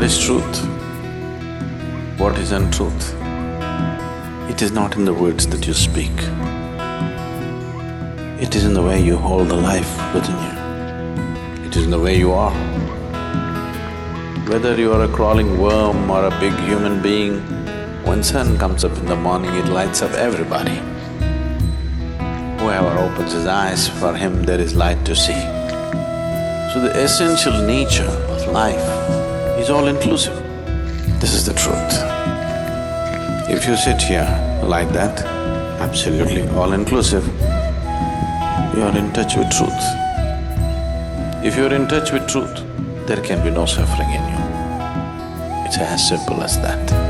is truth? What is untruth? It is not in the words that you speak. It is in the way you hold the life within you. It is in the way you are. Whether you are a crawling worm or a big human being, when sun comes up in the morning, it lights up everybody. Whoever opens his eyes, for him there is light to see. So the essential nature of life is all-inclusive. This is the truth. If you sit here like that, absolutely all-inclusive, you are in touch with truth. If you are in touch with truth, there can be no suffering in you. It's as simple as that.